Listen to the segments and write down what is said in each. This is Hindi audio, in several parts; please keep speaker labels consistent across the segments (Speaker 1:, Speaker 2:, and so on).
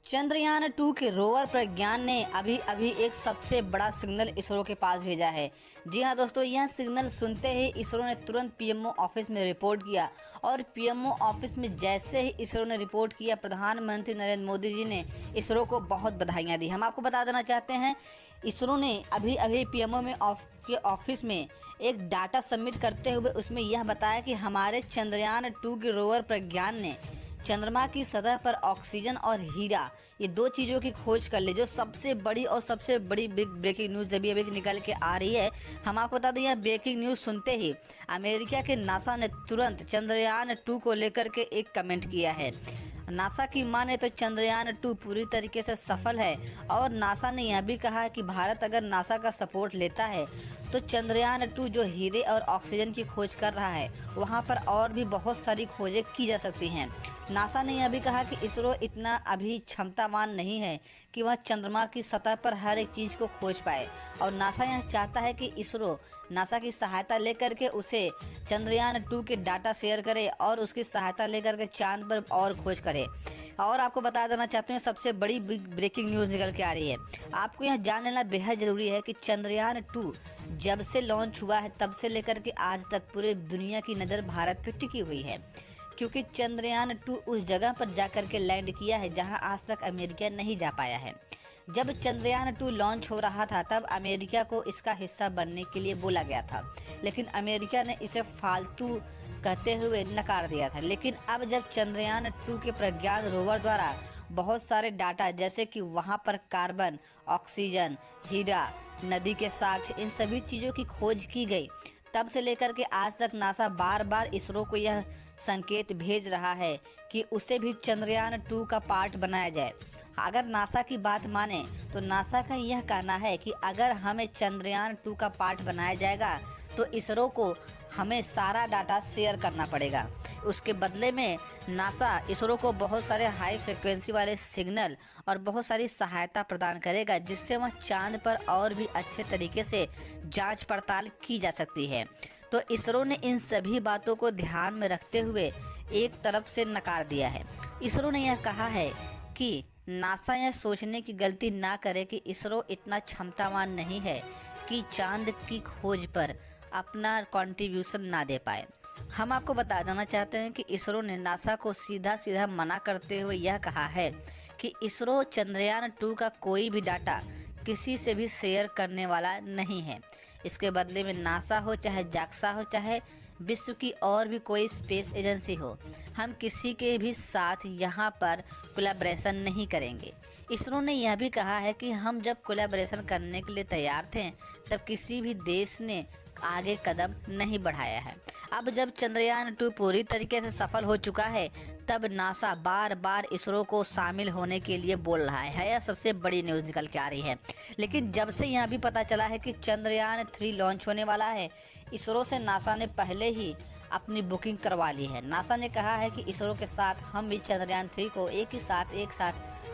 Speaker 1: चंद्रयान 2 के रोवर प्रज्ञान ने अभी अभी एक सबसे बड़ा सिग्नल इसरो के पास भेजा है। जी हाँ दोस्तों, यह सिग्नल सुनते ही इसरो ने तुरंत पीएमओ ऑफिस में रिपोर्ट किया और पीएमओ ऑफिस में जैसे ही इसरो ने रिपोर्ट किया, प्रधानमंत्री नरेंद्र मोदी जी ने इसरो को बहुत बधाइयाँ दी। हम आपको बता देना चाहते हैं, इसरो ने अभी अभी पीएमओ में ऑफिस में एक डाटा सबमिट करते हुए उसमें यह बताया कि हमारे चंद्रयान 2 के रोवर प्रज्ञान ने चंद्रमा की सतह पर ऑक्सीजन और हीरा, ये दो चीज़ों की खोज कर ली, जो सबसे बड़ी और सबसे बड़ी बिग ब्रेकिंग न्यूज़ अभी अभी निकल के आ रही है। हम आपको बता दें, यह ब्रेकिंग न्यूज़ सुनते ही अमेरिका के नासा ने तुरंत चंद्रयान 2 को लेकर के एक कमेंट किया है। नासा की माने तो चंद्रयान 2 पूरी तरीके से सफल है और नासा ने यह भी कहा है कि भारत अगर नासा का सपोर्ट लेता है तो चंद्रयान 2 जो हीरे और ऑक्सीजन की खोज कर रहा है, वहां पर और भी बहुत सारी खोजें की जा सकती हैं। नासा ने यह भी कहा कि इसरो इतना अभी क्षमतावान नहीं है कि वह चंद्रमा की सतह पर हर एक चीज़ को खोज पाए, और नासा यह चाहता है कि इसरो नासा की सहायता लेकर के उसे चंद्रयान 2 के डाटा शेयर करे और उसकी सहायता लेकर के चांद पर और खोज करे। और आपको बता देना चाहते हैं, सबसे बड़ी बिग ब्रेकिंग न्यूज़ निकल के आ रही है। आपको यह जान लेना बेहद ज़रूरी है कि चंद्रयान 2 जब से लॉन्च हुआ है तब से लेकर के आज तक पूरे दुनिया की नज़र भारत पर टिकी हुई है, क्योंकि चंद्रयान 2 उस जगह पर जाकर के लैंड किया है जहां आज तक अमेरिका नहीं जा पाया है। जब चंद्रयान 2 लॉन्च हो रहा था तब अमेरिका को इसका हिस्सा बनने के लिए बोला गया था, लेकिन अमेरिका ने इसे फालतू कहते हुए नकार दिया था। लेकिन अब जब चंद्रयान 2 के प्रज्ञान रोवर द्वारा बहुत सारे डाटा, जैसे कि वहां पर कार्बन, ऑक्सीजन, हीरा, नदी के साक्ष्य, इन सभी चीज़ों की खोज की गई, तब से लेकर के आज तक नासा बार बार इसरो को यह संकेत भेज रहा है कि उसे भी चंद्रयान 2 का पार्ट बनाया जाए। अगर नासा की बात माने तो नासा का यह कहना है कि अगर हमें चंद्रयान 2 का पार्ट बनाया जाएगा तो इसरो को हमें सारा डाटा शेयर करना पड़ेगा। उसके बदले में नासा इसरो को बहुत सारे हाई फ्रिक्वेंसी वाले सिग्नल और बहुत सारी सहायता प्रदान करेगा, जिससे वह चांद पर और भी अच्छे तरीके से जांच पड़ताल की जा सकती है। तो इसरो ने इन सभी बातों को ध्यान में रखते हुए एक तरफ से नकार दिया है। इसरो ने यह कहा है कि नासा यह सोचने की गलती ना करे कि इसरो इतना क्षमतावान नहीं है कि चांद की खोज पर अपना कंट्रीब्यूशन ना दे पाए। हम आपको बता देना चाहते हैं कि इसरो ने नासा को सीधा सीधा मना करते हुए यह कहा है कि इसरो चंद्रयान 2 का कोई भी डाटा किसी से भी शेयर करने वाला नहीं है। इसके बदले में नासा हो, चाहे जाक्सा हो, चाहे विश्व की और भी कोई स्पेस एजेंसी हो, हम किसी के भी साथ यहाँ पर कोलैबोरेशन नहीं करेंगे। इसरो ने यह भी कहा है कि हम जब कोलैबोरेशन करने के लिए तैयार थे तब किसी भी देश ने आगे कदम नहीं बढ़ाया है। अब जब चंद्रयान 2 पूरी तरीके से सफल हो चुका है तब नासा बार बार इसरो को शामिल होने के लिए बोल रहा है। यह सबसे बड़ी न्यूज़ निकल के आ रही है। लेकिन जब से यह भी पता चला है कि चंद्रयान 3 लॉन्च होने वाला है, इसरो से नासा ने पहले ही अपनी बुकिंग करवा ली है। नासा ने कहा है कि इसरो के साथ हम भी चंद्रयान 3 को एक साथ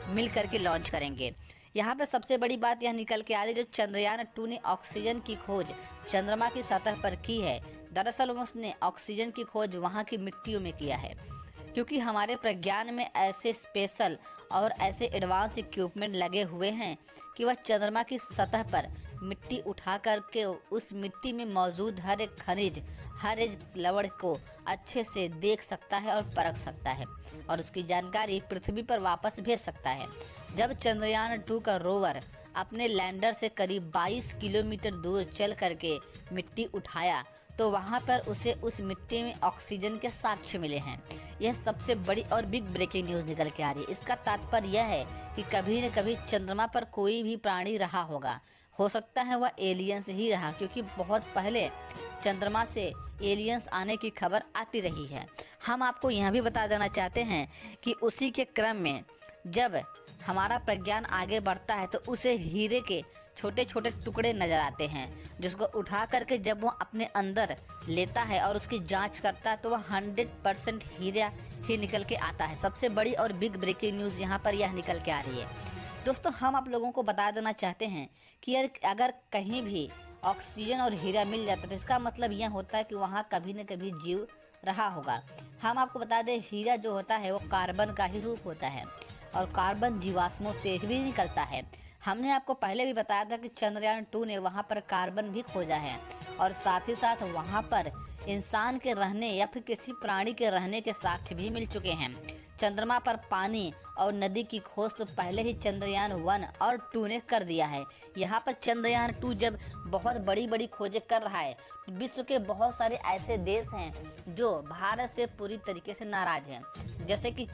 Speaker 1: मिल करके लॉन्च करेंगे। यहाँ पे सबसे बड़ी बात यह निकल के आ रही है, जो चंद्रयान 2 ने ऑक्सीजन की खोज चंद्रमा की सतह पर की है, दरअसल उसने ऑक्सीजन की खोज वहाँ की मिट्टियों में किया है, क्योंकि हमारे प्रज्ञान में ऐसे स्पेशल और ऐसे एडवांस इक्विपमेंट लगे हुए हैं कि वह चंद्रमा की सतह पर मिट्टी उठा करके उस मिट्टी में मौजूद हर एक खनिज, हर एक लवण को अच्छे से देख सकता है और परख सकता है और उसकी जानकारी पृथ्वी पर वापस भेज सकता है। जब चंद्रयान 2 का रोवर अपने लैंडर से करीब 22 किलोमीटर दूर चल करके मिट्टी उठाया तो वहाँ पर उसे उस मिट्टी में ऑक्सीजन के साक्ष्य मिले हैं। यह सबसे बड़ी और बिग ब्रेकिंग न्यूज़ निकल के आ रही है। इसका तात्पर्य यह है कि कभी न कभी चंद्रमा पर कोई भी प्राणी रहा होगा, हो सकता है वह एलियंस ही रहा, क्योंकि बहुत पहले चंद्रमा से एलियंस आने की खबर आती रही है। हम आपको यह भी बता देना चाहते हैं कि उसी के क्रम में जब हमारा प्रज्ञान आगे बढ़ता है तो उसे हीरे के छोटे छोटे टुकड़े नज़र आते हैं, जिसको उठा करके जब वो अपने अंदर लेता है और उसकी जांच करता है तो वह 100% हीरा ही निकल के आता है। सबसे बड़ी और बिग ब्रेकिंग न्यूज़ यहाँ पर यह निकल के आ रही है। दोस्तों, हम आप लोगों को बता देना चाहते हैं कि यार अगर कहीं भी ऑक्सीजन और हीरा मिल जाता है तो इसका मतलब यह होता है कि वहाँ कभी न कभी जीव रहा होगा। हम आपको बता दें, हीरा जो होता है वो कार्बन का ही रूप होता है। और कार्बन जीवाश्मों से भी निकलता है। हमने आपको पहले भी बताया था कि चंद्रयान 2 ने वहां पर कार्बन भी खोजा है और साथ ही साथ वहां पर इंसान के रहने या फिर किसी प्राणी के रहने के साक्ष्य भी मिल चुके हैं। चंद्रमा पर पानी और नदी की खोज तो पहले ही चंद्रयान 1 और 2 ने कर दिया है। यहाँ पर चंद्रयान 2 जब बहुत बड़ी बड़ी खोजें कर रहा है, विश्व के बहुत सारे ऐसे देश हैं जो भारत से पूरी तरीके से नाराज हैं, जैसे कि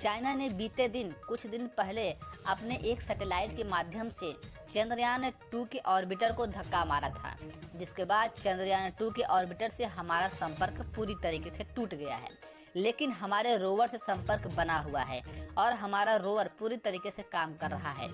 Speaker 1: चाइना ने बीते दिन कुछ दिन पहले अपने एक सैटेलाइट के माध्यम से चंद्रयान 2 के ऑर्बिटर को धक्का मारा था, जिसके बाद चंद्रयान 2 के ऑर्बिटर से हमारा संपर्क पूरी तरीके से टूट गया है। लेकिन हमारे रोवर से संपर्क बना हुआ है और हमारा रोवर पूरी तरीके से काम कर रहा है।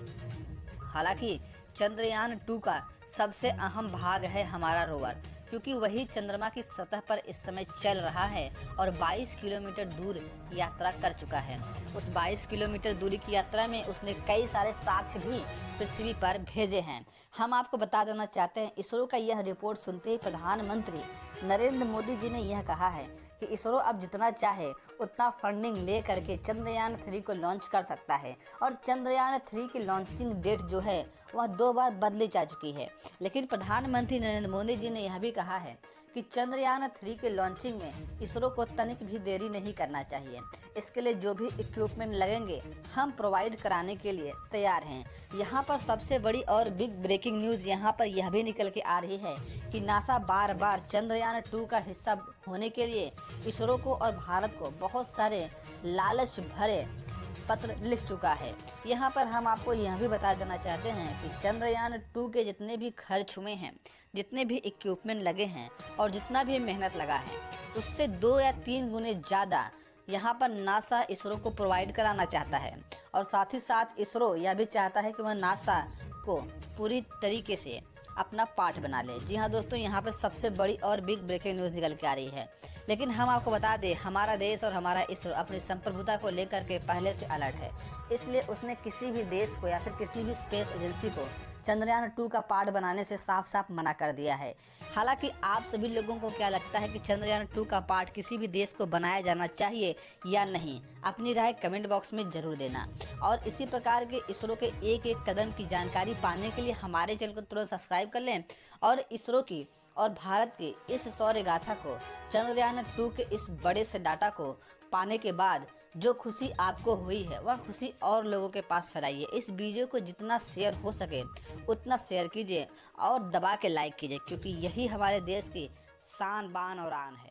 Speaker 1: हालांकि चंद्रयान 2 का सबसे अहम भाग है हमारा रोवर, क्योंकि वही चंद्रमा की सतह पर इस समय चल रहा है और 22 किलोमीटर दूर यात्रा कर चुका है। उस 22 किलोमीटर दूरी की यात्रा में उसने कई सारे साक्ष्य भी पृथ्वी पर भेजे हैं। हम आपको बता देना चाहते हैं, इसरो का यह रिपोर्ट सुनते ही प्रधानमंत्री नरेंद्र मोदी जी ने यह कहा है कि इसरो अब जितना चाहे उतना फंडिंग ले करके चंद्रयान 3 को लॉन्च कर सकता है। और चंद्रयान 3 की लॉन्चिंग डेट जो है वह 2 बार बदली जा चुकी है। लेकिन प्रधानमंत्री नरेंद्र मोदी जी ने यह भी कहा है कि चंद्रयान 3 के लॉन्चिंग में इसरो को तनिक भी देरी नहीं करना चाहिए। इसके लिए जो भी इक्विपमेंट लगेंगे हम प्रोवाइड कराने के लिए तैयार हैं। यहाँ पर सबसे बड़ी और बिग ब्रेकिंग न्यूज़ यहाँ पर यह भी निकल के आ रही है कि नासा बार बार चंद्रयान 2 का हिस्सा होने के लिए इसरो को और भारत को बहुत सारे लालच भरे पत्र लिख चुका है। यहाँ पर हम आपको यह भी बता देना चाहते हैं कि चंद्रयान 2 के जितने भी खर्च हुए हैं, जितने भी इक्विपमेंट लगे हैं और जितना भी मेहनत लगा है, उससे 2 या 3 गुने ज़्यादा यहाँ पर नासा इसरो को प्रोवाइड कराना चाहता है। और साथ ही साथ इसरो यह भी चाहता है कि वह नासा को पूरी तरीके से अपना पार्ट बना ले। जी हाँ दोस्तों, यहाँ पर सबसे बड़ी और बिग ब्रेकिंग न्यूज़ निकल के आ रही है। लेकिन हम आपको बता दें, हमारा देश और हमारा इसरो अपनी संप्रभुता को लेकर के पहले से अलर्ट है। इसलिए उसने किसी भी देश को या फिर किसी भी स्पेस एजेंसी को चंद्रयान 2 का पार्ट बनाने से साफ साफ मना कर दिया है। हालांकि आप सभी लोगों को क्या लगता है कि चंद्रयान 2 का पार्ट किसी भी देश को बनाया जाना चाहिए या नहीं? अपनी राय कमेंट बॉक्स में ज़रूर देना। और इसी प्रकार के इसरो के एक एक कदम की जानकारी पाने के लिए हमारे चैनल को तुरंत सब्सक्राइब कर लें और इसरो की और भारत की इस शौर्य गाथा को, चंद्रयान 2 के इस बड़े से डाटा को पाने के बाद जो खुशी आपको हुई है वह खुशी और लोगों के पास फैलाइए। इस वीडियो को जितना शेयर हो सके उतना शेयर कीजिए और दबा के लाइक कीजिए, क्योंकि यही हमारे देश की शान, बान और आन है।